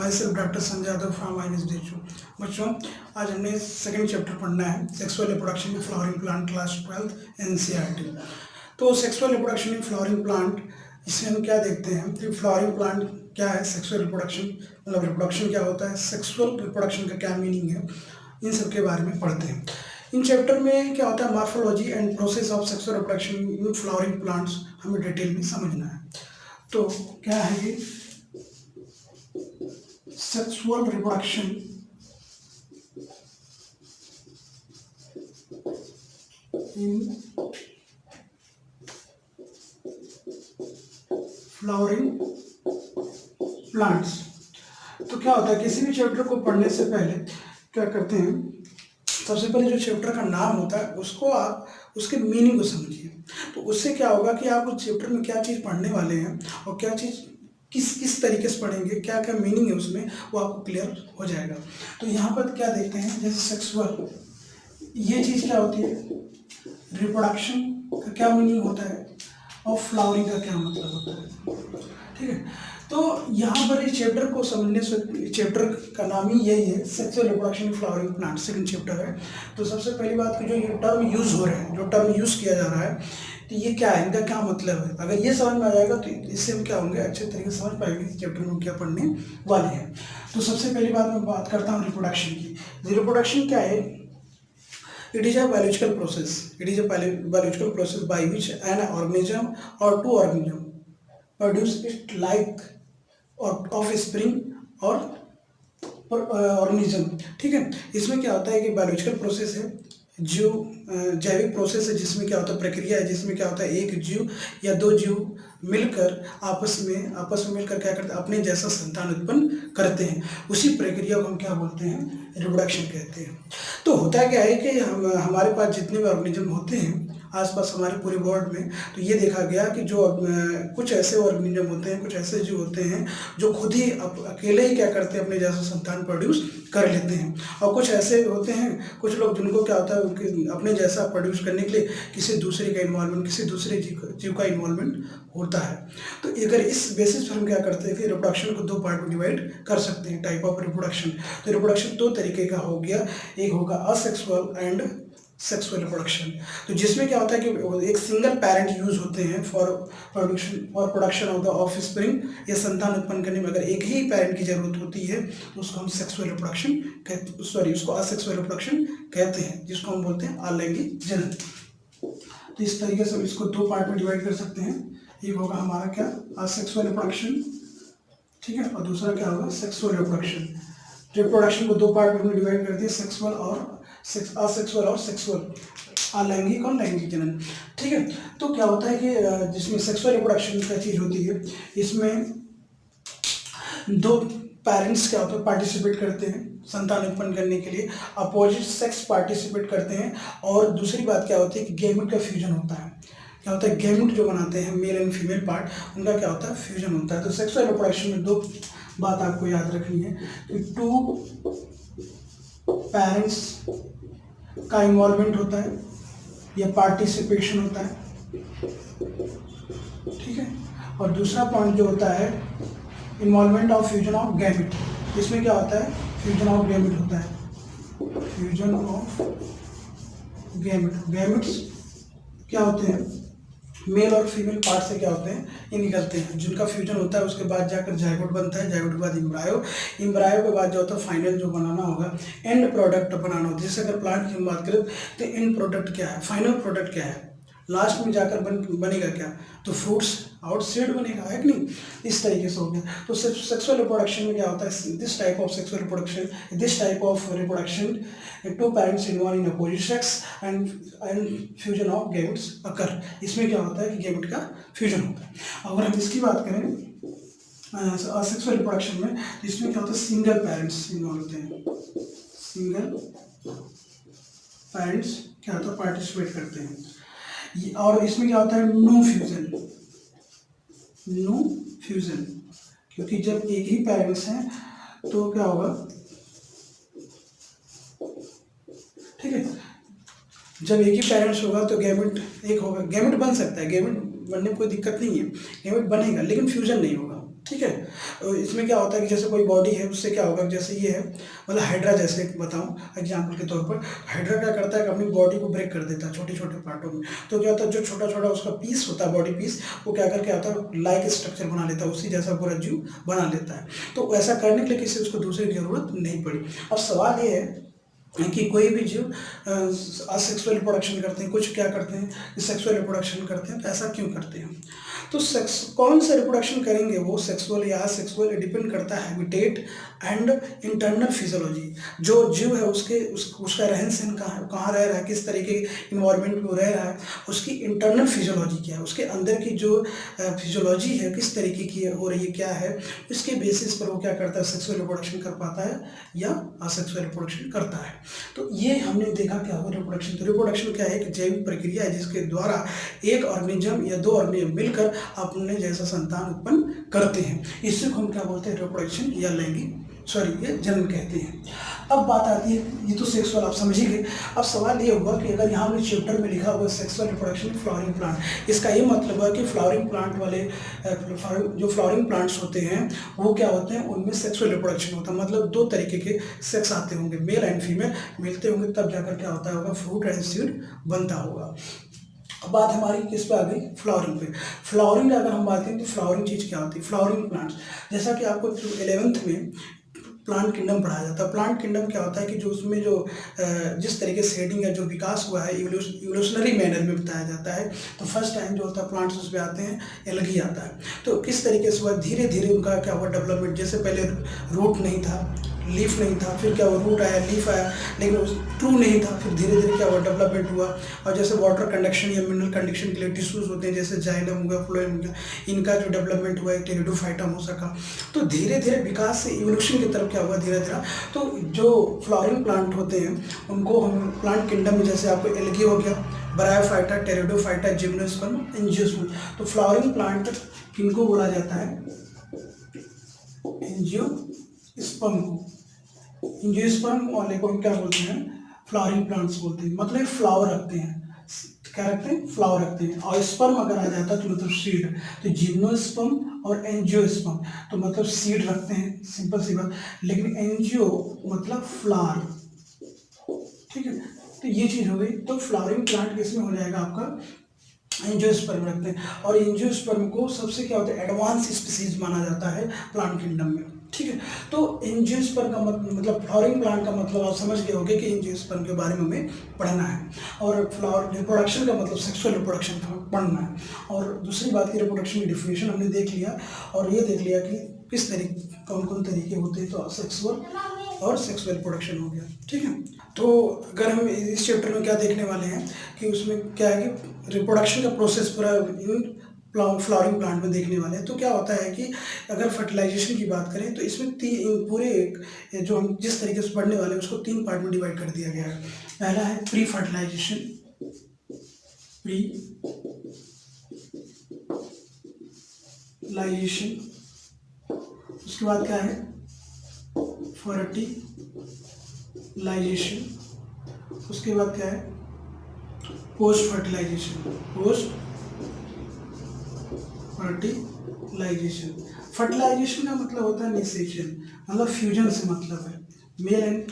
My self doctor Sanjay Yadav from INSDHU। बच्चों, आज हमने सेकंड चैप्टर पढ़ना है, sexual reproduction in flowering plant, class 12 NCERT। तो sexual reproduction in flowering plant, इसमें हम क्या देखते हैं कि फ्लावरिंग प्लांट क्या है, सेक्सुअल रिप्रोडक्शन मतलब रिप्रोडक्शन क्या होता है, सेक्सुअल रिप्रोडक्शन का क्या मीनिंग है, इन सब के बारे में पढ़ते हैं। इन चैप्टर में क्या होता है, morphology and process of sexual reproduction in flowering plants हमें डिटेल में समझना है। तो क्या है ये sexual reproduction in flowering plants. तो क्या होता है, किसी भी चैप्टर को पढ़ने से पहले क्या करते हैं, सबसे पहले जो चैप्टर का नाम होता है उसको आप उसके मीनिंग को समझिए। तो उससे क्या होगा कि आप उस चैप्टर में क्या चीज़ पढ़ने वाले हैं और क्या चीज़ किस तरीके से पढ़ेंगे, क्या क्या मीनिंग है उसमें, वो आपको क्लियर हो जाएगा। तो यहाँ पर क्या देखते हैं, जैसे सेक्सुअल, ये चीज़ क्या होती है, रिप्रोडक्शन का क्या मीनिंग होता है और फ्लावरिंग का क्या मतलब होता है, ठीक है। तो यहाँ पर इस चैप्टर को समझने से, चैप्टर का नाम ही यही है, sexual reproduction in flowering plant, second chapter है। तो सबसे पहली बात कि जो ये टर्म यूज़ हो रहे हैं, जो टर्म यूज़ किया जा रहा है, तो ये क्या है, इनका क्या मतलब है। अगर ये समझ में आ जाएगा तो इससे हम क्या होंगे, अच्छे तरीके से समझ पाएंगे कि चैप्टर में हम क्या पढ़ने वाले हैं। तो सबसे पहली बात मैं बात करता हूँ रिप्रोडक्शन की। रिप्रोडक्शन क्या है, it is a biological process, it is a biological process by which an organism or two organism produce it like or offspring or organism, ठीक है। इसमें क्या होता है कि बायोलॉजिकल प्रोसेस है, जीव जैविक प्रोसेस है, जिसमें क्या होता है, प्रक्रिया है, जिसमें क्या होता है, एक जीव या दो जीव मिलकर आपस में मिलकर क्या करते हैं, अपने जैसा संतान उत्पन्न करते हैं। उसी प्रक्रिया को हम क्या बोलते हैं, रिप्रोडक्शन कहते हैं। तो होता क्या है कि हमारे पास जितने भी ऑर्गेनिज्म होते हैं आसपास हमारे पूरे वर्ल्ड में, तो ये देखा गया कि जो कुछ ऐसे ऑर्गेनिज्म होते हैं, कुछ ऐसे जीव होते हैं जो खुद ही अकेले ही क्या करते हैं, अपने जैसा संतान प्रोड्यूस कर लेते हैं। और कुछ ऐसे होते हैं, कुछ लोग जिनको क्या होता है कि अपने जैसा प्रोड्यूस करने के लिए किसी दूसरे का इन्वॉल्वमेंट, किसी दूसरे जीव का इन्वॉल्वमेंट होता है। तो अगर इस बेसिस पर हम क्या करते हैं कि रिप्रोडक्शन को दो पार्ट में डिवाइड कर सकते हैं, टाइप ऑफ रिप्रोडक्शन। तो रिप्रोडक्शन दो तरीके का हो गया, एक होगा असेक्सुअल एंड सेक्सुअल रिप्रोडक्शन। तो जिसमें क्या होता है कि एक सिंगल पेरेंट यूज होते हैं for production of the offspring, या संतान उत्पन्न करने में अगर एक ही पेरेंट की जरूरत होती है तो उसको हम सेक्सुअल रिप्रोडक्शन कहते, उसको असेक्सुअल रिप्रोडक्शन कहते हैं, जिसको हम बोलते हैं अलैंगिक जनन। तो इस तरीके से इसको दो पार्ट में डिवाइड कर सकते हैं, एक होगा हमारा क्या, असेक्सुअल रिप्रोडक्शन, ठीक है, और दूसरा क्या होगा, सेक्सुअल रिप्रोडक्शन। रिप्रोडक्शन को दो पार्ट में डिवाइड कर दिया, सेक्सुअल और असेक्सुअल और सेक्सुअल, अलैंगिक और लैंगिक जनन, ठीक है। तो क्या होता है कि जिसमें सेक्सुअल रिप्रोडक्शन क्या चीज़ होती है, इसमें दो पेरेंट्स क्या होता है पार्टिसिपेट करते हैं संतान उत्पन्न करने के लिए, अपोजिट सेक्स पार्टिसिपेट करते हैं, और दूसरी बात क्या होती है कि गैमेट का फ्यूजन होता है। क्या होता है, गैमेट जो बनाते हैं मेल एंड फीमेल पार्ट, उनका क्या होता है, फ्यूजन होता है। तो सेक्सुअल रिप्रोडक्शन में दो बात आपको याद रखनी है कि टू पेरेंट्स का इन्वॉल्वमेंट होता है या पार्टिसिपेशन होता है, ठीक है। और दूसरा पॉइंट जो होता है, involvement of fusion of gamete. इसमें क्या होता है, फ्यूजन ऑफ गैमेट होता है, फ्यूजन ऑफ गैमेट। गैमेट्स क्या होते हैं, मेल और फीमेल पार्ट से क्या होते हैं, ये निकलते हैं, जिनका फ्यूजन होता है, उसके बाद जाकर जाइगोट बनता है, जाइगोट के बाद इम्ब्रायो, इम्ब्रायो के बाद जो होता है फाइनल जो बनाना होगा, एंड प्रोडक्ट बनाना होगा। जैसे अगर प्लांट की हम बात करें तो एंड प्रोडक्ट क्या है, फाइनल प्रोडक्ट क्या है, लास्ट में जाकर बनेगा क्या, तो फ्रूट्स आउटसाइड बनेगा, है कि नहीं। इस तरीके से हो गया। तो सेक्सुअल रिप्रोडक्शन में क्या होता है, this type of sexual reproduction, this type of reproduction, two parents involve in opposite sex and fusion of gametes occur. इसमें क्या होता है कि गैमेट का फ्यूजन होता है। अगर हम इसकी बात करें सेक्सुअल रिप्रोडक्शन में, तो इसमें क्या होता है, सिंगल पेरेंट्स इन्वॉल्व होते हैं, सिंगल पेरेंट्स क्या होता है, पार्टिसिपेट करते हैं। और इसमें क्या होता है, नो फ्यूजन, क्योंकि जब एक ही पेरेंट्स हैं तो क्या होगा, ठीक है, जब एक ही पेरेंट्स होगा तो गैमेट एक होगा, गैमेट बन सकता है, गैमेट बनने में कोई दिक्कत नहीं है, गैमेट बनेगा लेकिन फ्यूजन नहीं होगा, ठीक है। इसमें क्या होता है कि जैसे कोई बॉडी है उससे क्या होगा, जैसे ये है मतलब हाइड्रा, जैसे बताऊं एग्जाम्पल के तौर पर, हाइड्रा क्या करता है कि अपनी बॉडी को ब्रेक कर देता है छोटे छोटे पार्टों में। तो क्या होता है जो छोटा छोटा उसका पीस होता है, बॉडी पीस, वो क्या करके आता है लाइक स्ट्रक्चर बना लेता है, उसी जैसा पूरा जीव बना लेता है। तो ऐसा करने के लिए किसी उसको दूसरे की जरूरत नहीं पड़ी। अब सवाल ये है कि कोई भी जीव असेक्सुअल रिप्रोडक्शन करते हैं, कुछ क्या करते हैं सेक्सुअल रिप्रोडक्शन करते हैं, तो ऐसा क्यों करते हैं? तो सेक्स कौन सा रिप्रोडक्शन करेंगे, वो सेक्सुअल या असेक्सुअल, डिपेंड करता है हैबिटेट एंड इंटरनल फिजियोलॉजी। जो जीव है उसका रहन सहन कहाँ रह रहा है, किस तरीके के इन्वायरमेंट में रह रहा है, उसकी इंटरनल फिजियोलॉजी क्या है, उसके अंदर की जो फिजियोलॉजी है किस तरीके की हो रही है, क्या है, इसके बेसिस पर वो क्या करता है, सेक्सुअल रिप्रोडक्शन कर पाता है या असेक्सुअल रिप्रोडक्शन करता है। तो ये हमने देखा क्या होगा रिप्रोडक्शन। तो रिप्रोडक्शन क्या है, एक जैविक प्रक्रिया है जिसके द्वारा एक ऑर्गेनिज्म या दो ऑर्गेनिज्म मिलकर अपने जैसा संतान उत्पन्न करते हैं। इसी को हम क्या बोलते हैं, रिप्रोडक्शन या लैंगिक ये जन्म कहते हैं। अब बात आती है, ये तो सेक्सुअल आप समझ ही गए। अब सवाल ये हुआ कि अगर यहाँ हमने चैप्टर में लिखा हुआ सेक्सुअल रिप्रोडक्शन फ्लावरिंग प्लांट, इसका ये मतलब है कि फ्लावरिंग प्लांट वाले जो फ्लावरिंग प्लांट्स होते हैं वो क्या होते हैं, उनमें सेक्सुअल रिप्रोडक्शन होता है, मतलब दो तरीके के सेक्स आते होंगे, मेल एंड फीमेल मिलते होंगे, तब जाकर क्या होता होगा, फ्रूट एंड सीड बनता होगा। अब बात हमारी किस पे आ गई, फ्लावरिंग पे। फ्लावरिंग अगर हम बात करें तो फ्लावरिंग चीज़ क्या होती है, फ्लावरिंग प्लांट्स, जैसा कि आपको 11th में प्लांट किंगडम पढ़ाया जाता है। प्लांट किंगडम क्या होता है कि जो उसमें जो जिस तरीके से शेडिंग या जो विकास हुआ है इवोल्यूशनरी मैनर में बताया जाता है। तो फर्स्ट टाइम जो होता है प्लांट्स उसमें आते हैं, एल्गी आता है। तो किस तरीके से हुआ, धीरे धीरे उनका क्या हुआ डेवलपमेंट, जैसे पहले रूट नहीं था, लीफ नहीं था, फिर क्या हुआ रूट आया, लीफ आया, लेकिन उस ट्रू नहीं था, फिर धीरे धीरे क्या हुआ डेवलपमेंट हुआ। और जैसे वाटर कंडक्शन या मिनरल कंडक्शन के लिए टिश्यूज होते हैं, जैसे जाइलम हो गया, फ्लोएम हो गया, इनका जो डेवलपमेंट हुआ, एक टेरिडोफाइटम हो सका। तो धीरे धीरे विकास से इवोल्यूशन की तरफ क्या हुआ, धीरे धीरे। तो जो फ्लावरिंग प्लांट होते हैं उनको हम प्लांट किंगडम में, जैसे आपको एल्गी हो गया, ब्रायोफाइटा, टेरिडोफाइटा, जिम्नोस्पर्म, एंजियोस्पर्म। तो फ्लावरिंग प्लांट किनको बोला जाता है, एंजियोस्पर्म को। एंजियोस्पर्म वाले को क्या बोलते हैं, फ्लावरिंग प्लांट्स बोलते हैं, मतलब फ्लावर रखते हैं, क्या रखते हैं, फ्लावर रखते हैं। और स्पर्म अगर आ जाता है तो मतलब सीड, तो जिम्नोस्पर्म और एंजियोस्पर्म तो मतलब सीड रखते हैं, सिंपल सी बात। लेकिन एंजियो मतलब फ्लावर, ठीक है। तो ये चीज हो गई। तो फ्लावरिंग प्लांट किसमें हो जाएगा आपका, एंजियोस्पर्म रखते हैं। और एंजियोस्पर्म को सबसे क्या होता है, एडवांस स्पीसीज माना जाता है प्लांट किंगडम में, ठीक है। तो एंजियोस्पर्म का मतलब फ्लावरिंग प्लांट का मतलब आप समझ गए होंगे कि एंजियोस्पर्म के बारे में हमें पढ़ना है। और फ्लावर रिप्रोडक्शन का मतलब सेक्सुअल रिप्रोडक्शन पढ़ना है। और दूसरी बात की रिप्रोडक्शन की डिफिनेशन हमने देख लिया, और ये देख लिया कि किस तरीके कौन कौन तरीके होते हैं, तो असेक्सुअल और सेक्सुअल रिप्रोडक्शन हो गया, ठीक है। तो अगर हम इस चैप्टर में क्या देखने वाले हैं कि उसमें क्या है कि रिप्रोडक्शन का प्रोसेस पूरा इन फ्लावरिंग प्लांट में देखने वाले हैं। तो क्या होता है कि अगर फर्टिलाइजेशन की बात करें तो इसमें पूरे जो हम जिस तरीके से पढ़ने वाले हैं उसको 3 पार्ट में डिवाइड कर दिया गया है। पहला है प्री फर्टिलाइजेशन, उसके बाद क्या है फर्टिलाइजेशन, उसके बाद क्या है पोस्ट फर्टिलाइजेशन, फर्टिलाइजेशन का मतलब होता है निषेचन, मतलब फ्यूजन से मतलब है male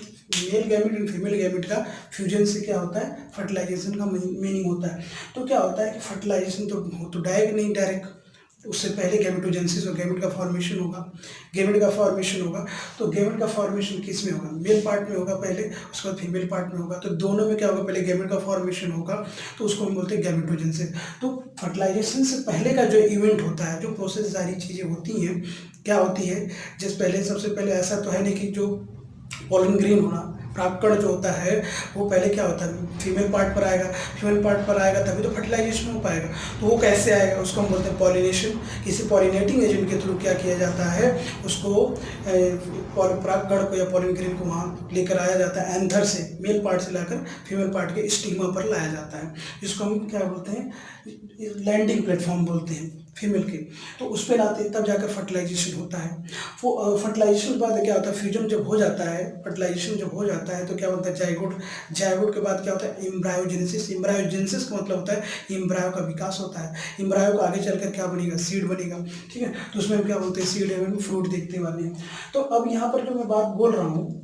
gamete and female gamete का फ्यूजन से क्या होता है फर्टिलाइजेशन का मीनिंग होता है। तो क्या होता है कि फर्टिलाइजेशन तो डायरेक्ट नहीं, डायरेक्ट उससे पहले गैमेटोजेनेसिस और गैमेट का फॉर्मेशन होगा, तो गैमेट का फॉर्मेशन किस में होगा, मेल पार्ट में होगा पहले, उसके बाद फीमेल पार्ट में होगा। तो दोनों में क्या होगा, पहले गैमेट का फॉर्मेशन होगा, तो उसको हम बोलते हैं गैमेटोजेनेसिस। तो फर्टिलाइजेशन से पहले का जो इवेंट होता है, जो प्रोसेस सारी चीज़ें होती हैं, क्या होती है, सबसे पहले ऐसा तो है नहीं कि जो पॉलन ग्रेन होना, परागकण जो होता है वो पहले क्या होता है फीमेल पार्ट पर आएगा, तभी तो फर्टिलाइजेशन हो पाएगा। तो वो कैसे आएगा, उसको हम बोलते हैं पॉलिनेशन। किसी पॉलिनेटिंग एजेंट के थ्रू क्या किया जाता है, उसको परागकण को या पॉलन ग्रेन को वहाँ लेकर आया जाता है, एंथर से मेल पार्ट से लाकर फीमेल पार्ट के स्टिग्मा पर लाया जाता है, जिसको हम क्या बोलते हैं लैंडिंग प्लेटफॉर्म बोलते हैं। फीमेल के, तो उस पे लाते हैं, तब जाकर फर्टिलाइजेशन होता है। वो फर्टिलाइजेशन के बाद क्या होता है, फ्यूजन जब हो जाता है, फर्टिलाइजेशन जब हो जाता है तो क्या होता है, जाइगोट, जाइगोट के बाद क्या होता है, एम्ब्रायोजेनेसिस। एम्ब्रायोजेनेसिस का मतलब होता है एम्ब्रायो का विकास होता है। एम्ब्रायो का आगे चलकर क्या बनेगा, सीड बनेगा, ठीक है। तो उसमें क्या बोलते हैं, सीड एवं फ्रूट देखने वाले हैं। तो अब यहाँ पर जो मैं बात बोल रहा हूँ,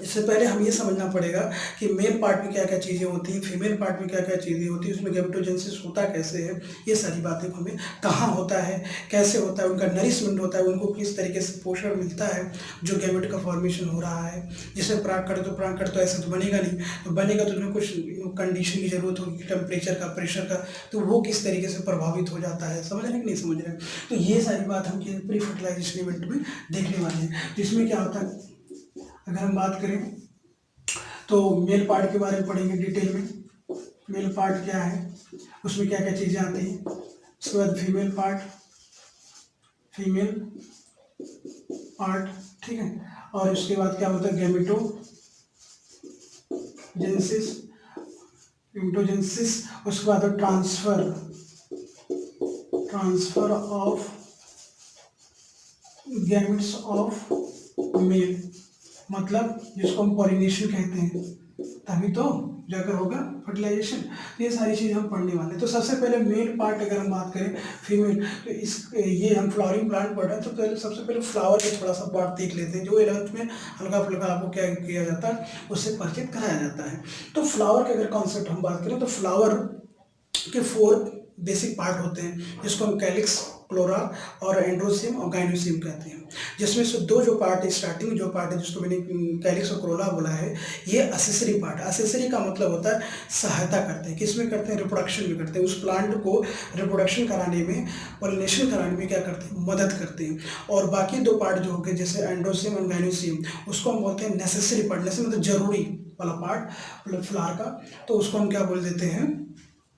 इससे पहले हम ये समझना पड़ेगा कि मेल पार्ट में क्या क्या चीज़ें होती हैं, फीमेल पार्ट में क्या क्या चीज़ें होती हैं, उसमें गैमेटोजेनेसिस होता कैसे है, ये सारी बातें हमें, कहाँ होता है, कैसे होता है, उनका नरिशमेंट होता है, उनको किस तरीके से पोषण मिलता है जो गैमेट का फॉर्मेशन हो रहा है। जैसे प्राणकण तो ऐसे तो बनेगा नहीं, तो बनेगा तो उसमें कुछ कंडीशन की जरूरत होगी, टेम्परेचर का, प्रेशर का, तो वो किस तरीके से प्रभावित हो जाता है, समझ रहे हैं कि नहीं समझ रहे हैं। तो ये सारी बात हम प्री फर्टिलाइजेशन इवेंट में देखने वाले हैं। तो इसमें क्या होता है, अगर हम बात करें तो मेल पार्ट के बारे में पढ़ेंगे डिटेल में। मेल पार्ट क्या है, उसमें क्या क्या चीज़ें आती हैं। उसके बाद फीमेल पार्ट, फीमेल पार्ट, ठीक है। और उसके बाद क्या होता है, गैमेटोजेनेसिस, गैमेटोजेनेसिस। उसके बाद transfer, transfer of gametes of male, मतलब जिसको हम पॉलिनेशन कहते हैं, तभी तो जाकर होगा फर्टिलाइजेशन। तो ये सारी चीज़ हम पढ़ने वाले हैं। तो सबसे पहले मेल पार्ट अगर हम बात करें, फीमेल, तो इस ये हम फ्लावरिंग प्लांट पढ़ रहे हैं, तो पहले सबसे पहले फ्लावर का थोड़ा सा पार्ट देख लेते हैं, जो 11th में हल्का फुल्का आपको क्या किया जाता है, उससे परिचित कराया जाता है। तो फ्लावर के अगर कॉन्सेप्ट हम बात करें, तो फ्लावर के 4 बेसिक पार्ट होते हैं, जिसको हम कैलिक्स, क्लोरा और एंड्रोसियम और गाइनोसियम कहते हैं। जिसमें से 2 जो पार्ट है, स्टार्टिंग जो पार्ट है जिसको मैंने कैलिक्स और क्लोरा बोला है, ये असेसरी पार्ट। असेसरी का मतलब होता है सहायता करते हैं, किसमें करते हैं, रिप्रोडक्शन में करते हैं, उस प्लांट को रिप्रोडक्शन कराने में, पॉलिनेशन कराने में क्या करते हैं, मदद करते हैं। और बाकी 2 पार्ट जो हो गए, जैसे एंड्रोसियम और गाइनोसियम, उसको हम बोलते हैं नेसेसरी पार्ट। नेसेसरी मतलब जरूरी वाला पार्ट मतलब फ्लावर का, तो उसको हम क्या बोल देते हैं,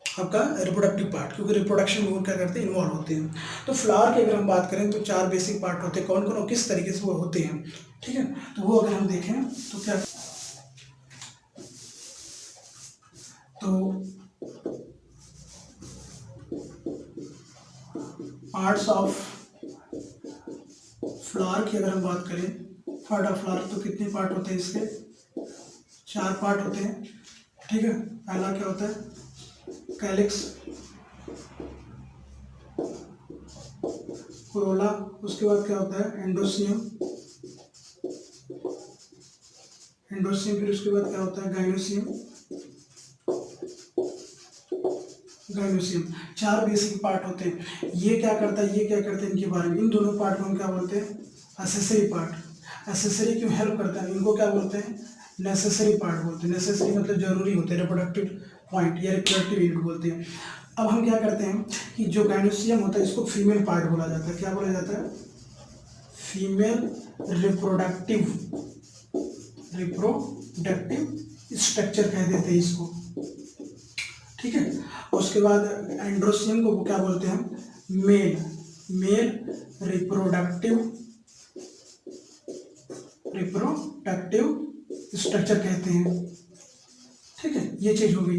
आपका रिप्रोडक्टिव पार्ट, क्योंकि रिप्रोडक्शन में वो क्या करते हैं, इन्वॉल्व होते हैं। तो फ्लावर की अगर हम बात करें तो 4 बेसिक पार्ट होते हैं, कौन कौन और किस तरीके से वो होते हैं, ठीक है। तो वो अगर हम देखें तो क्या, तो पार्ट्स ऑफ फ्लावर की अगर हम बात करें, पार्ट ऑफ फ्लावर, तो कितने पार्ट होते हैं इसके, 4 पार्ट होते हैं, ठीक है। पहला क्या होता है, कैलिक्स, कोरोला, उसके बाद क्या होता है, एंडोसियम, एंडोसियम, फिर उसके बाद क्या होता है, गाइनोसियम, गाइनोसियम। 4 बेसिक पार्ट होते हैं। ये क्या करता है, ये क्या करते हैं, इनके बारे में, इन दोनों पार्ट को हम क्या बोलते हैं, असेसरी पार्ट। असेसरी क्यों हेल्प करता है, इनको क्या बोलते हैं, नेसेसरी पार्ट बोलते हैं। नेसेसरी मतलब जरूरी होते हैं, रिप्रोडक्टिव पॉइंट या रिप्रोडक्टिव यूनिट बोलते हैं। अब हम क्या करते हैं कि जो गाइनोसियम होता है, इसको फीमेल पार्ट बोला जाता है। क्या बोला जाता है, फीमेल रिप्रोडक्टिव, रिप्रोडक्टिव स्ट्रक्चर कह देते हैं इसको, ठीक है। उसके बाद एंड्रोसियम को क्या बोलते हैं, male, male reproductive, reproductive structure कहते हैं, ठीक है। ये चीज हो गई।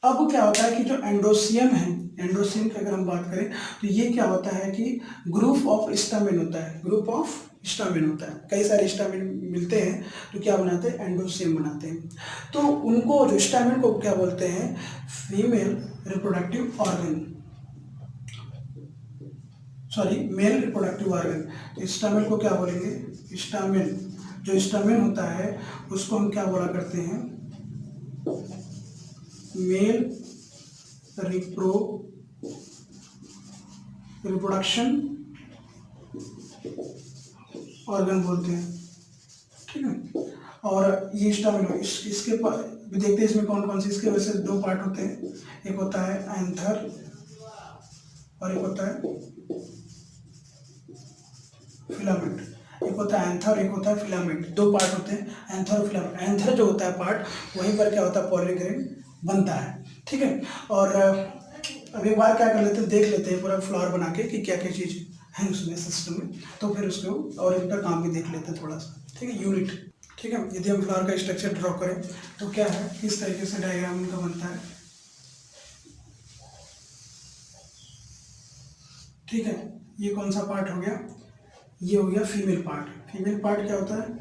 अब क्या होता है कि जो एंड्रोसियम है, एंड्रोसियम की अगर हम बात करें तो ये क्या होता है कि ग्रुप ऑफ स्टामेन होता है, ग्रुप ऑफ स्टामेन होता है। कई सारे स्टामेन मिलते हैं तो क्या बनाते हैं, एंड्रोसियम बनाते हैं। तो उनको जो स्टामेन को क्या बोलते हैं, female reproductive organ, sorry male reproductive organ. तो स्टामेन को क्या बोलेंगे, स्टामेन, जो स्टामेन होता है उसको हम क्या बोला करते हैं, मेल रिप्रोडक्शन ऑर्गन बोलते हैं, ठीक है। और ये स्टामेन इसके भी देखते हैं इसमें कौन कौन से, इसके वैसे 2 पार्ट होते हैं, एक होता है एंथर और एक होता है फिलामेंट। एक होता है एंथर, एक होता है फिलामेंट, 2 पार्ट होते हैं, एंथर और फिलामेंट। एंथर जो होता है पार्ट, वहीं पर क्या होता है, पॉलिन ग्रेन बनता है, ठीक है। और अब एक बार क्या कर लेते हैं, देख लेते हैं पूरा फ्लावर बना के कि क्या क्या चीज़ है उसमें सिस्टम में, तो फिर उसको और इनका काम भी देख लेते हैं थोड़ा सा, ठीक है, यूनिट, ठीक है। यदि हम फ्लावर का स्ट्रक्चर ड्रॉ करें तो क्या है, किस तरीके से डायग्राम इनका बनता है। ठीक है, ये कौन सा पार्ट हो गया, ये हो गया फीमेल पार्ट। फीमेल पार्ट क्या होता है,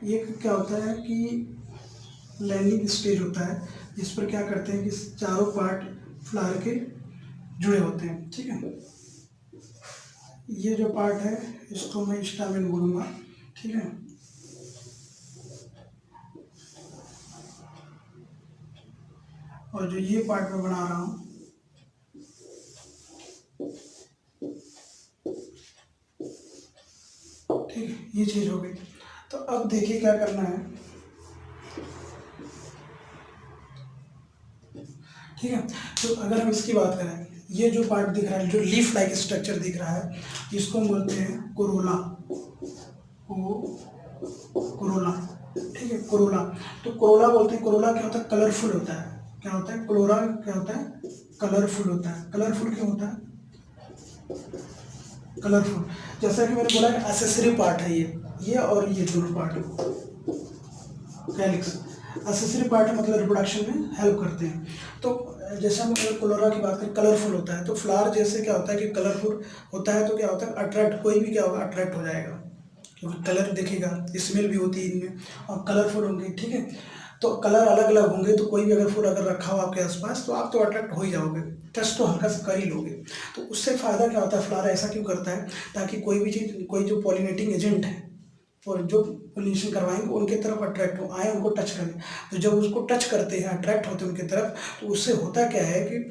ये क्या होता है कि लैंडिंग स्टेज होता है, जिस पर क्या करते हैं कि चारों पार्ट फ्लावर के जुड़े होते हैं। ठीक है, ये जो पार्ट है इसको मैं स्टामेन बोलूँगा। ठीक है, और जो ये पार्ट मैं बना रहा हूँ, ठीक है, ये चीज़ हो गई। तो अब देखिए क्या करना है। ठीक है, तो अगर हम इसकी बात करें, ये जो पार्ट दिख रहा है, जो लीफ लाइक स्ट्रक्चर दिख रहा है, इसको हम बोलते हैं कोरोला। कोरोला, ठीक है, कोरोला। तो कोरोला बोलते हैं, कोरोला क्या होता है, कलरफुल होता है। क्या होता है, कोरोला क्या होता है, कलरफुल होता है। कलरफुल क्यों होता है, कलरफुल, जैसा कि मैंने बोला है एसेसरी पार्ट है ये और ये दोनों पार्ट कैलिक्स एसेसरी पार्ट है, मतलब रिप्रोडक्शन में हेल्प करते हैं। तो जैसे हम कोलोरा की बात करें, कलरफुल होता है, तो फ्लावर जैसे क्या होता है कि कलरफुल होता है, तो क्या होता है अट्रैक्ट, कोई भी क्या होगा अट्रैक्ट हो जाएगा, क्योंकि कलर दिखेगा, स्मेल भी होती है इनमें, और कलरफुल होंगे। ठीक है, तो कलर अलग अलग होंगे, तो कोई भी अगर फूल अगर रखा हो आपके आसपास, तो आप तो अट्रैक्ट हो ही जाओगे, टच तो हल्का सा कर ही लोगे। तो उससे फ़ायदा क्या होता है, फ्लावर ऐसा क्यों करता है, ताकि कोई भी चीज़, कोई जो पॉलिनेटिंग एजेंट है और जो पोलिनेशन करवाएंगे उनके तरफ अट्रैक्ट हो, आए उनको टच करें। तो जब उसको टच करते हैं, अट्रैक्ट होते हैं उनकी तरफ, तो उससे होता क्या है कि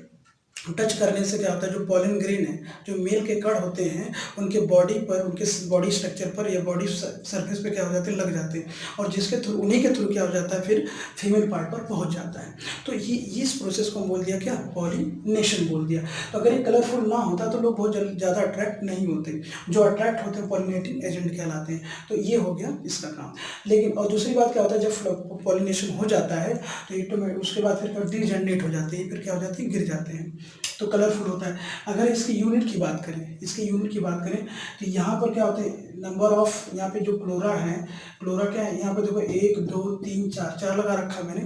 टच करने से क्या होता है, जो पॉलन ग्रेन है, जो मेल के कण होते हैं, उनके बॉडी पर, उनके बॉडी स्ट्रक्चर पर या बॉडी सरफेस पे क्या हो जाते हैं, लग जाते हैं, और जिसके थ्रू, उन्हीं के थ्रू क्या हो जाता है, फिर फीमेल पार्ट पर पहुंच जाता है। तो ये इस प्रोसेस को हम बोल दिया क्या, पॉलिनेशन बोल दिया। तो अगर ये कलरफुल ना होता तो लोग बहुत ज़्यादा अट्रैक्ट नहीं होते, जो अट्रैक्ट होते हैं पॉलिनेटिंग एजेंट कहलाते हैं। तो ये हो गया इसका काम। लेकिन और दूसरी बात क्या होता है, जब पॉलिनेशन हो जाता है तो ये उसके बाद फिर डीजनरेट हो जाते हैं, फिर क्या हो जाते हैं, गिर जाते हैं, तो कलरफुल होता है। अगर इसकी यूनिट की बात करें, इसकी यूनिट की बात करें, तो यहाँ पर क्या होते हैं, नंबर ऑफ, यहाँ पे जो क्लोरा है, क्लोरा क्या है, यहाँ पे देखो 1 2 3 4, 4 लगा रखा है मैंने,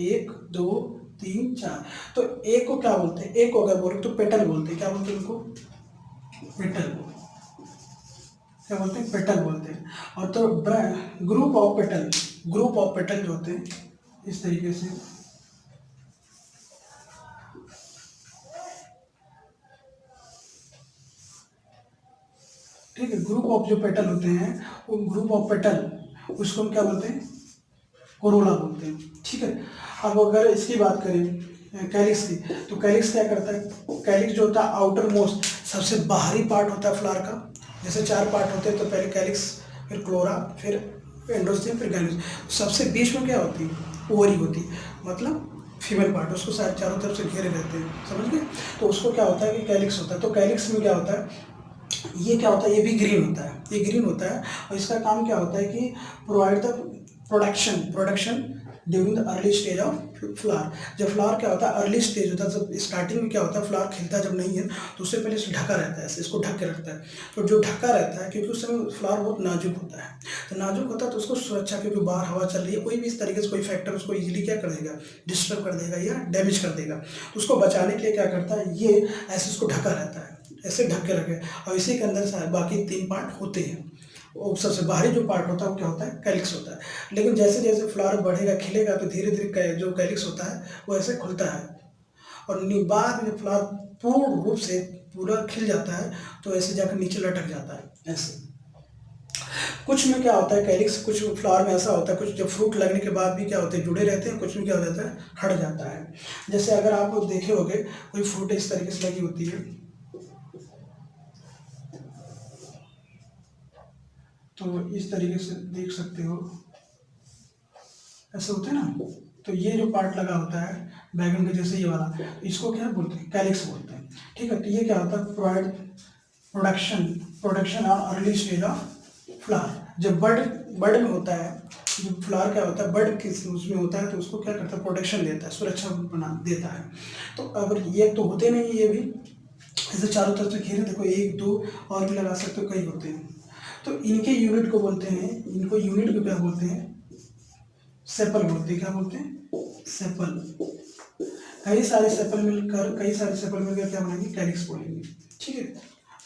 1 2 3 4। तो एक को क्या बोलते हैं, एक को अगर बोले तो पेटल बोलते हैं, क्या बोलते हैं उनको, पेटल, क्या बोलते हैं, पेटल बोलते हैं। और तो group of petal, group of petal जो होते हैं इस तरीके से, ठीक है, ग्रुप ऑफ जो पेटल होते हैं, वो ग्रुप ऑफ पेटल, उसको हम क्या बोलते हैं, कोरोला बोलते हैं। ठीक है, अब अगर इसकी बात करें कैलिक्स की, तो कैलिक्स क्या करता है, कैलिक्स जो होता है आउटर मोस्ट, सबसे बाहरी पार्ट होता है फ्लावर का। जैसे 4 पार्ट होते हैं, तो पहले कैलिक्स, फिर क्लोरा, फिर एंडोस्टियम, फिर गैलिक्स। सबसे बीच में क्या होती है, ओवरी होती है, मतलब फीमेल पार्ट, उसको शायद चारों तरफ से घेरे रहते हैं, समझ गए। तो उसको क्या होता है कि कैलिक्स होता है। तो कैलिक्स में क्या होता है, ये क्या होता है, ये भी ग्रीन होता है, ये ग्रीन होता है, और इसका काम क्या होता है कि provide the production during the early stage of flower. जब फ्लावर क्या होता है, अर्ली स्टेज होता है, जब स्टार्टिंग में क्या होता है, फ्लावर खिलता जब नहीं है, तो उससे पहले इसे ढका रहता है, इसको ढक के रखता है। तो जो ढका रहता है, क्योंकि उस समय फ्लावर बहुत नाजुक होता है, तो नाजुक होता है तो उसको सुरक्षा, क्योंकि बाहर हवा चल रही है, कोई भी इस तरीके से कोई फैक्टर उसको इजीली क्या कर देगा, डिस्टर्ब कर देगा या डैमेज कर देगा। तो उसको बचाने के लिए क्या करता है, ये ऐसे उसको ढका रहता है, ऐसे ढक के रखे, और इसी के अंदर से बाकी 3 पार्ट होते हैं। वो सबसे बाहरी जो पार्ट होता है वो क्या होता है, कैलिक्स होता है। लेकिन जैसे जैसे फ्लावर बढ़ेगा, खिलेगा, तो धीरे धीरे जो कैलिक्स होता है वो ऐसे खुलता है, और बाद में फ्लावर पूर्ण रूप से पूरा खिल जाता है, तो ऐसे जाकर नीचे लटक जाता है ऐसे। कुछ में क्या होता है कैलिक्स, कुछ फ्लावर में ऐसा होता है, कुछ जब फ्रूट लगने के बाद भी क्या होते हैं, जुड़े रहते हैं, कुछ में क्या हो जाता है, हट जाता है। जैसे अगर आप लोग देखे होंगे, कोई फ्रूट इस तरीके से लगी होती है, तो इस तरीके से देख सकते हो, ऐसे होते हैं ना। तो ये जो पार्ट लगा होता है बैगन के जैसे, ये वाला, इसको क्या बोलते हैं, कैलिक्स बोलते हैं। ठीक है, तो ये क्या होता है, provide production on early stage of flower. जब बर्ड में होता है, जब फ्लावर क्या होता है, बर्ड किस उसमें होता है, तो उसको क्या करता है, प्रोटेक्शन देता है, सुरक्षा बना देता है। तो अगर ये तो होते नहीं, ये भी ऐसे चारों तरफ से घेरे, देखो 1 2 और भी लगा सकते हो, कई होते हैं। तो इनके यूनिट को बोलते हैं, इनको यूनिट को क्या बोलते हैं, सेपल बोलते हैं। क्या बोलते हैं, सेपल। कई सारे सेपल मिलकर क्या बनाएंगे, कैलिक्स बोलेंगे। ठीक है,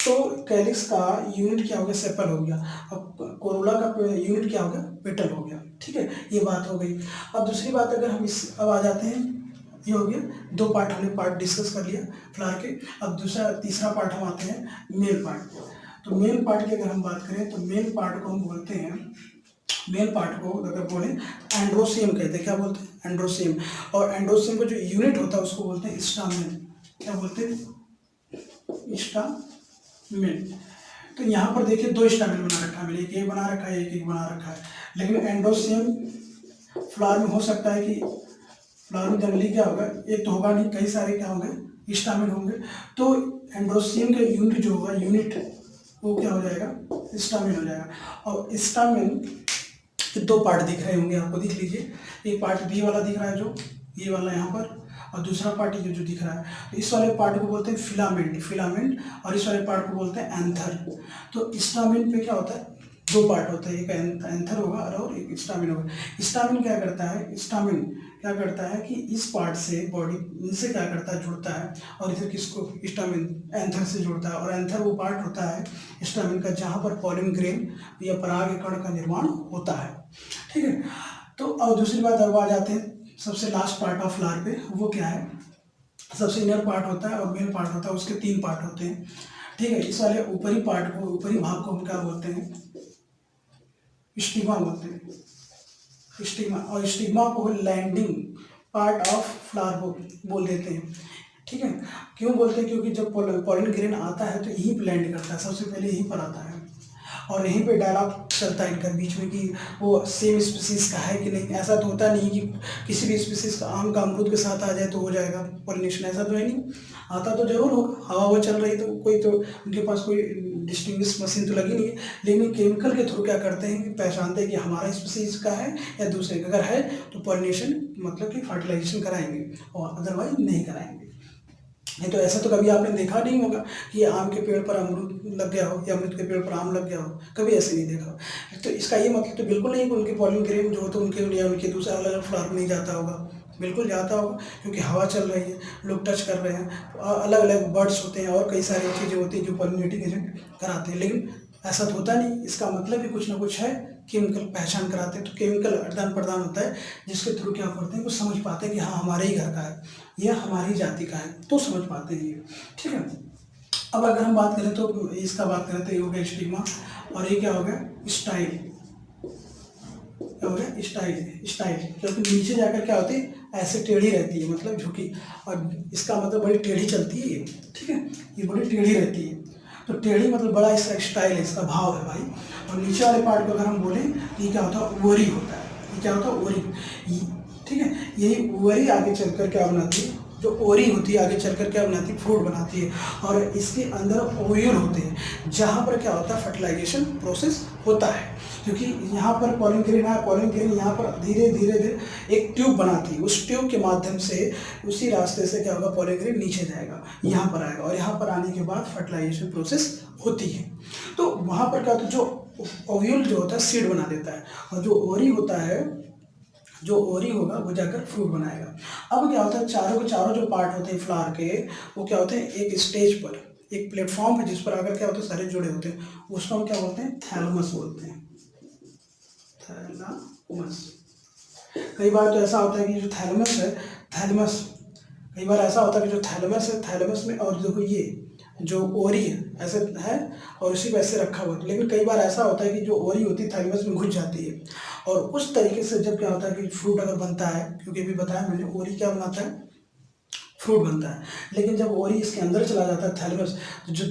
तो कैलिक्स का यूनिट क्या हो गया, सेपल हो गया। अब कोरोला का यूनिट क्या हो गया, पेटल हो गया। ठीक है, ये बात हो गई। अब दूसरी बात अगर हम इस अब आ जाते हैं, ये हो गया दो पार्ट, हमने पार्ट डिस्कस कर लिया फ्लावर के। अब तीसरा पार्ट हम आते हैं मेल पार्ट। तो मेल पार्ट की अगर हम बात करें तो मेल पार्ट को हम बोलते हैं, मेल पार्ट को अगर बोले एंड्रोसियम कहते हैं। क्या बोलते हैं, एंड्रोसियम। और एंड्रोसियम का जो यूनिट होता है उसको बोलते हैं स्टामेन। क्या बोलते हैं, स्टामेन। तो यहाँ पर देखिए दो स्टामेन बना रखा है मैंने, एक ये बना रखा है, एक बना रखा है। लेकिन एंड्रोसियम फ्लावर में हो सकता है कि फ्लावर में जनरली क्या होगा, एक तो होगा नहीं, कई सारे क्या होंगे, स्टामेन होंगे। तो एंड्रोसियम का यूनिट जो होगा, यूनिट वो क्या हो जाएगा, स्टामेन हो जाएगा। और स्टामेन के दो पार्ट दिख रहे होंगे आपको, दिख लीजिए। एक पार्ट बी वाला दिख रहा है, जो ये वाला यहाँ पर, और दूसरा पार्ट ये जो दिख रहा है। तो इस वाले पार्ट को बोलते हैं फिलामेंट, और इस वाले पार्ट को बोलते हैं एंथर। तो स्टामेन पे क्या होता है, दो पार्ट होते हैं, एक एंथर होगा और एक स्टामेन होगा। स्टामेन क्या करता है, स्टामेन क्या करता है कि इस पार्ट से बॉडी इनसे क्या करता है, जुड़ता है, और इधर किसको, स्टामेन एंथर से जुड़ता है। और एंथर वो पार्ट होता है स्टामेन का जहाँ पर पॉलन ग्रेन या पराग कण का निर्माण होता है। ठीक है। तो और दूसरी बात अब आ जाते हैं सबसे लास्ट पार्ट ऑफ फ्लावर पे, वो क्या है, सबसे इनर पार्ट होता है और मेन पार्ट होता है, उसके तीन पार्ट होते हैं। ठीक है। इस वाले ऊपरी पार्ट को, ऊपरी भाग को हम क्या बोलते हैं, स्टिग्मा बोलते हैं, स्टिग्मा। और स्टिग्मा को लैंडिंग पार्ट ऑफ फ्लावर बोल देते हैं। ठीक है। क्यों बोलते हैं, क्योंकि जब पॉलन ग्रेन आता है तो यहीं पर लैंड करता है, सबसे पहले यहीं पर आता है, और यहीं पे डायलॉग चलता है इनका बीच में कि वो सेम स्पीसीज का है कि नहीं। ऐसा तो होता नहीं कि किसी भी स्पीसीज का आम का अमरूद के साथ आ जाए तो हो जाएगा पॉलिनेशन, ऐसा तो है नहीं। आता तो जरूर होगा, हवा वो चल रही तो कोई तो उनके पास कोई डिस्टिंग्विश मशीन तो लगी नहीं है, लेकिन केमिकल के थ्रू क्या करते हैं कि पहचानते हैं कि हमारा स्पीसीज का है या दूसरे का। अगर है तो पॉलिनेशन मतलब कि फर्टिलाइजेशन कराएंगे, और अदरवाइज नहीं कराएंगे। नहीं तो ऐसा तो कभी आपने देखा नहीं होगा कि आम के पेड़ पर अमरूद लग गया हो या अमरूद के पेड़ पर आम लग गया हो, कभी ऐसे नहीं देखा। तो इसका ये मतलब तो बिल्कुल नहीं कि उनके पॉलन ग्रेन जो होते हैं उनके या उनके दूसरे अलग अलग फ्लावर में नहीं जाता होगा, बिल्कुल जाता होगा, क्योंकि हवा चल रही है, लोग टच कर रहे हैं, अलग अलग बर्ड्स होते हैं और कई सारी चीज़ें होती हैं जो पॉलिनेटिंग एजेंट कराते हैं। लेकिन ऐसा तो होता नहीं, इसका मतलब भी कुछ ना कुछ है, केमिकल पहचान कराते हैं। तो केमिकल आदान प्रदान होता है जिसके थ्रू क्या करते हैं, वो समझ पाते हैं कि हाँ हमारे ही घर का है, यह हमारी जाति का है, तो समझ पाते हैं ये। ठीक है। अब अगर हम बात करें तो इसका बात करें तो ये हो गया स्टिग्मा, और ये क्या हो गया, स्टाइल। क्या हो गया, स्टाइल, क्योंकि नीचे जाकर क्या होती है, ऐसे टेढ़ी रहती है, मतलब झुकी, और इसका मतलब बड़ी टेढ़ी चलती है ये। ठीक है, ये बड़ी टेढ़ी रहती है, तो टेढ़ी मतलब बड़ा इसका स्टाइल है, इसका भाव है भाई। और नीचे वाले पार्ट को अगर हम बोलें तो ये क्या होता है, ओवरी होता है। ये क्या होता है, ओवरी। ठीक है, यही ओवरी आगे चलकर क्या बनाती है, जो ओरी होती है आगे चलकर क्या बनाती है, फ्रूट बनाती है, और इसके अंदर ओव्यूल होते हैं जहाँ पर क्या होता है, फर्टिलाइजेशन प्रोसेस होता है। क्योंकि यहाँ पर पॉलन ग्रेन है, पॉलन ग्रेन यहाँ पर धीरे धीरे एक ट्यूब बनाती है, उस ट्यूब के माध्यम से उसी रास्ते से क्या होगा, पॉलन ग्रेन नीचे जाएगा, यहाँ पर आएगा, और यहाँ पर आने के बाद फर्टिलाइजेशन प्रोसेस होती है। तो वहाँ पर क्या होता है, जो ओव्यूल जो होता है सीड बना देता है, और जो ओरी होता है, जो ओरी होगा वो जाकर फ्रूट बनाएगा। अब क्या होता है, चारों के चारों जो पार्ट होते हैं फ्लावर के, वो क्या होते हैं, एक स्टेज पर, एक प्लेटफॉर्म है जिस पर आकर क्या होते हैं, सारे जुड़े होते हैं, उसको हम क्या बोलते हैं, थैलेमस बोलते हैं, थैलेमस। कई बार तो ऐसा होता है कि जो थैलेमस है, थैलेमस, कई बार ऐसा होता है कि जो थैलेमस है, थैलेमस में, और देखो ये जो ओरी है ऐसे है और उसी वैसे रखा हुआ है। लेकिन कई बार ऐसा होता है कि जो ओरी होती है थैलेमस में घुस जाती है, और उस तरीके से जब क्या होता है कि फ्रूट अगर बनता है, क्योंकि अभी बताया मैंने ओरी क्या बनाता है, फ्रूट बनता है। लेकिन जब ओरी इसके अंदर चला जाता है थैलेमस,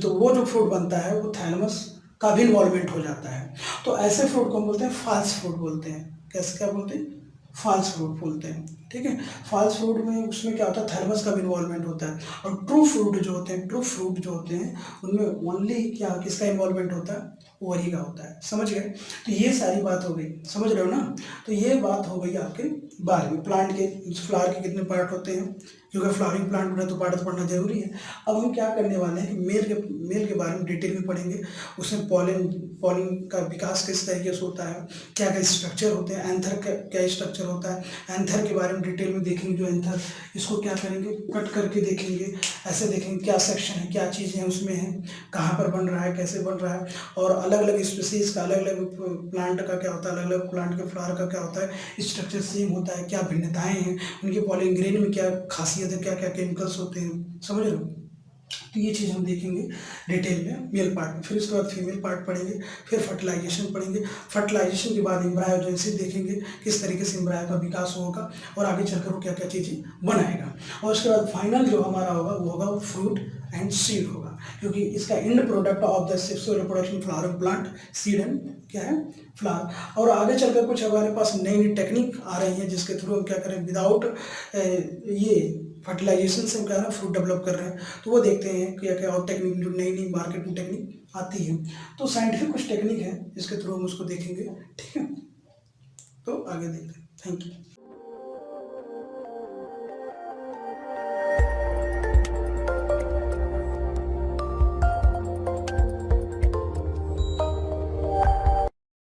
तो वो जो फ्रूट बनता है वो थैलेमस का भी इन्वॉल्वमेंट हो जाता है। तो ऐसे फ्रूट को हम बोलते हैं फॉल्स फ्रूट बोलते हैं। कैसे, क्या बोलते हैं, फॉल्स फ्रूट बोलते हैं। ठीक है, फॉल्स फ्रूट में उसमें क्या होता है, थैलेमस का भी इन्वॉल्वमेंट होता है। और ट्रू फ्रूट जो होते हैं, ट्रू फ्रूट जो होते हैं उनमें ओनली क्या, किसका इन्वॉल्वमेंट होता है, ओरी का होता है। समझ गए। तो ये सारी बात हो गई, समझ रहे हो ना। तो ये बात हो गई आपके बारे में। प्लांट के, फ्लावर के कितने पार्ट होते हैं, क्योंकि फ्लावरिंग प्लांट में तो पार्ट पढ़ना जरूरी है। अब हम क्या करने वाले हैं कि मेल के बारे में डिटेल में पढ़ेंगे। उसमें पॉलिन पॉलिन का विकास किस तरीके से होता है, क्या क्या स्ट्रक्चर होते हैं, एंथर का क्या स्ट्रक्चर होता है। एंथर के बारे में डिटेल में देखेंगे। जो एंथर, इसको क्या करेंगे, कट करके देखेंगे, ऐसे देखेंगे क्या सेक्शन है, क्या चीज़ें उसमें हैं, कहाँ पर बन रहा है, कैसे बन रहा है, और अलग अलग स्पीसीज का, अलग अलग प्लांट का क्या होता है, अलग अलग प्लांट के फ्लावर का क्या होता है, स्ट्रक्चर सेम होता है, क्या भिन्नताएं हैं, उनके पॉलन ग्रेन में क्या खासियत है, क्या क्या केमिकल्स होते हैं, समझ रहे हो। तो ये चीज़ हम देखेंगे डिटेल में मेल पार्ट में। फिर उसके बाद फीमेल पार्ट पढ़ेंगे, फिर फर्टिलाइजेशन पढ़ेंगे। फर्टिलाइजेशन के बाद एम्ब्रायोजेनेसिस देखेंगे, किस तरीके से एम्ब्रायो का विकास होगा और आगे चलकर वो क्या क्या चीज़ें बनाएगा। और उसके बाद फाइनल जो हमारा होगा वो होगा फ्रूट एंड सीड होगा, क्योंकि इसका and product of the sexual reproduction flowering plant seed and क्या है फ्लावर। और आगे चलकर कुछ हमारे पास नई नई टेक्निक आ रही है जिसके थ्रू हम क्या करें, विदाउट ये फर्टिलाइजेशन से हम क्या है ना फ्रूट डेवलप कर रहे हैं। तो वो देखते हैं क्या क्या और टेक्निक, जो नई नई मार्केट में टेक्निक आती है। तो साइंटिफिक कुछ टेक्निक है जिसके थ्रू हम उसको देखेंगे, ठीक है। तो आगे देखते हैं। Thank you.